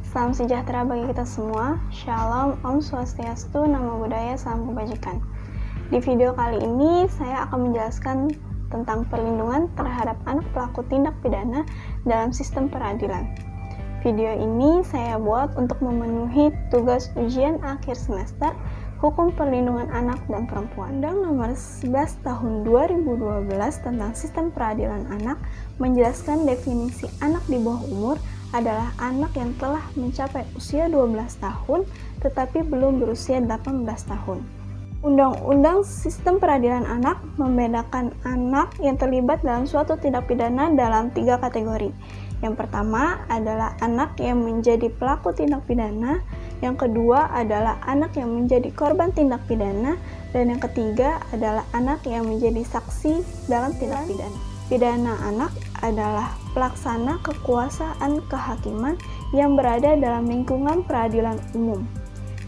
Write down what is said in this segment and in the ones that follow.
Salam sejahtera bagi kita semua. Shalom, Om Swastiastu, Namo Buddhaya, Salam Kebajikan. Di video kali ini, saya akan menjelaskan tentang perlindungan terhadap anak pelaku tindak pidana dalam sistem peradilan. Video ini saya buat untuk memenuhi tugas ujian akhir semester Hukum Perlindungan Anak dan Perempuan. Undang Nomor 11 Tahun 2012 tentang Sistem Peradilan Anak menjelaskan definisi anak di bawah umur adalah anak yang telah mencapai usia 12 tahun tetapi belum berusia 18 tahun. Undang-Undang Sistem Peradilan Anak membedakan anak yang terlibat dalam suatu tindak pidana dalam 3 kategori. Yang pertama adalah anak yang menjadi pelaku tindak pidana, yang kedua adalah anak yang menjadi korban tindak pidana, dan yang ketiga adalah anak yang menjadi saksi dalam tindak pidana. Pidana anak adalah pelaksana kekuasaan kehakiman yang berada dalam lingkungan peradilan umum.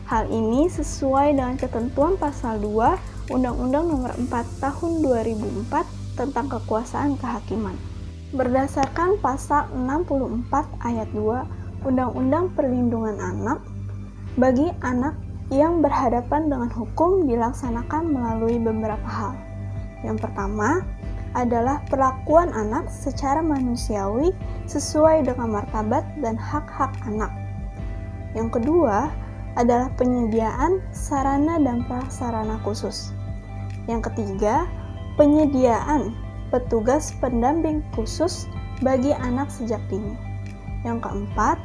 Hal ini sesuai dengan ketentuan pasal 2 Undang-Undang Nomor 4 Tahun 2004 tentang kekuasaan kehakiman. Berdasarkan pasal 64 ayat 2 Undang-Undang Perlindungan Anak, bagi anak yang berhadapan dengan hukum dilaksanakan melalui beberapa hal. Yang pertama adalah perlakuan anak secara manusiawi sesuai dengan martabat dan hak-hak anak. Yang kedua adalah penyediaan sarana dan prasarana khusus. Yang ketiga, penyediaan petugas pendamping khusus bagi anak sejak dini. Yang keempat,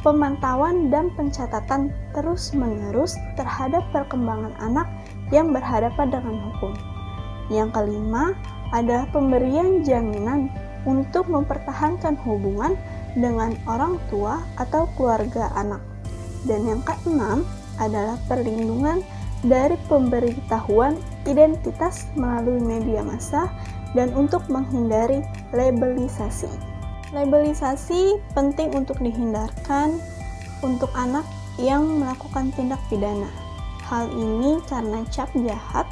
pemantauan dan pencatatan terus-menerus terhadap perkembangan anak yang berhadapan dengan hukum. Yang kelima adalah pemberian jaminan untuk mempertahankan hubungan dengan orang tua atau keluarga anak. Dan yang keenam adalah perlindungan dari pemberitahuan identitas melalui media massa dan untuk menghindari labelisasi. Labelisasi penting untuk dihindarkan untuk anak yang melakukan tindak pidana. Hal ini karena cap jahat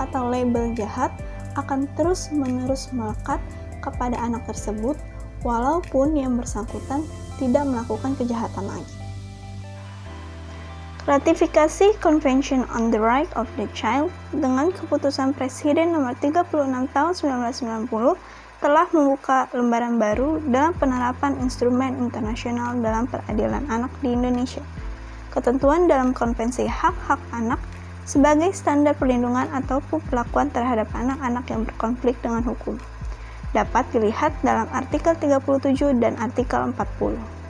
atau label jahat akan terus-menerus melekat kepada anak tersebut walaupun yang bersangkutan tidak melakukan kejahatan lagi. Ratifikasi Convention on the Right of the Child dengan keputusan Presiden Nomor 36 Tahun 1990 telah membuka lembaran baru dalam penerapan instrumen internasional dalam peradilan anak di Indonesia. Ketentuan dalam Konvensi Hak-Hak Anak sebagai standar perlindungan ataupun perlakuan terhadap anak-anak yang berkonflik dengan hukum dapat dilihat dalam artikel 37 dan artikel 40.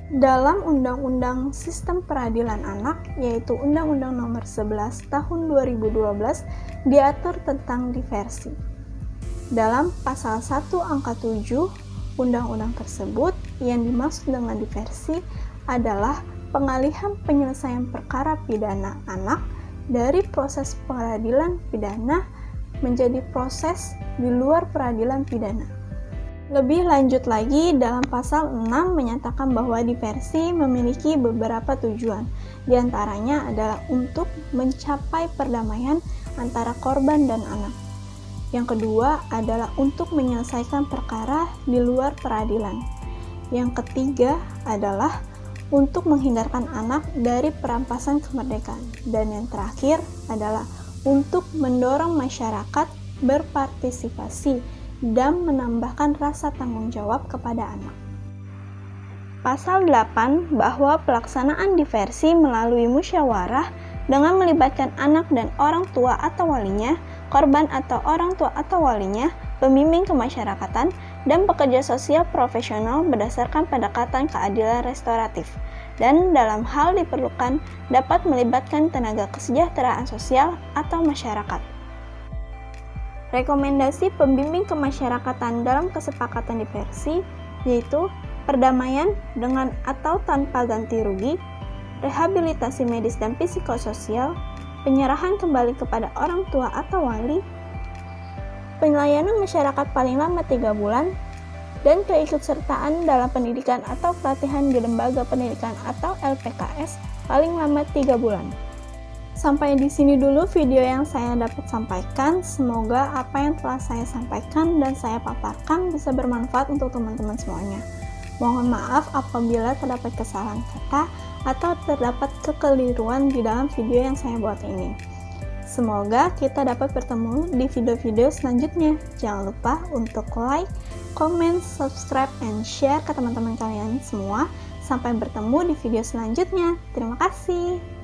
Dalam Undang-Undang Sistem Peradilan Anak, yaitu Undang-Undang Nomor 11 Tahun 2012, diatur tentang diversi. Dalam pasal 1 angka 7 Undang-Undang tersebut, yang dimaksud dengan diversi adalah pengalihan penyelesaian perkara pidana anak dari proses peradilan pidana menjadi proses di luar peradilan pidana. Lebih lanjut lagi, dalam pasal 6 menyatakan bahwa diversi memiliki beberapa tujuan. Di antaranya adalah untuk mencapai perdamaian antara korban dan anak. Yang kedua adalah untuk menyelesaikan perkara di luar peradilan. Yang ketiga adalah untuk menghindarkan anak dari perampasan kemerdekaan. Dan yang terakhir adalah untuk mendorong masyarakat berpartisipasi dan menambahkan rasa tanggung jawab kepada anak. Pasal 8 bahwa pelaksanaan diversi melalui musyawarah dengan melibatkan anak dan orang tua atau walinya, korban atau orang tua atau walinya, pembimbing kemasyarakatan, dan pekerja sosial profesional berdasarkan pendekatan keadilan restoratif, dan dalam hal diperlukan dapat melibatkan tenaga kesejahteraan sosial atau masyarakat. Rekomendasi pembimbing kemasyarakatan dalam kesepakatan diversi yaitu perdamaian dengan atau tanpa ganti rugi, rehabilitasi medis dan psikososial, penyerahan kembali kepada orang tua atau wali, pelayanan masyarakat paling lama 3 bulan, dan keikutsertaan dalam pendidikan atau pelatihan di lembaga pendidikan atau LPKS paling lama 3 bulan. Sampai di sini dulu video yang saya dapat sampaikan. Semoga apa yang telah saya sampaikan dan saya paparkan bisa bermanfaat untuk teman-teman semuanya. Mohon maaf apabila terdapat kesalahan kata atau terdapat kekeliruan di dalam video yang saya buat ini. Semoga kita dapat bertemu di video-video selanjutnya. Jangan lupa untuk like, comment, subscribe, and share ke teman-teman kalian semua. Sampai bertemu di video selanjutnya. Terima kasih.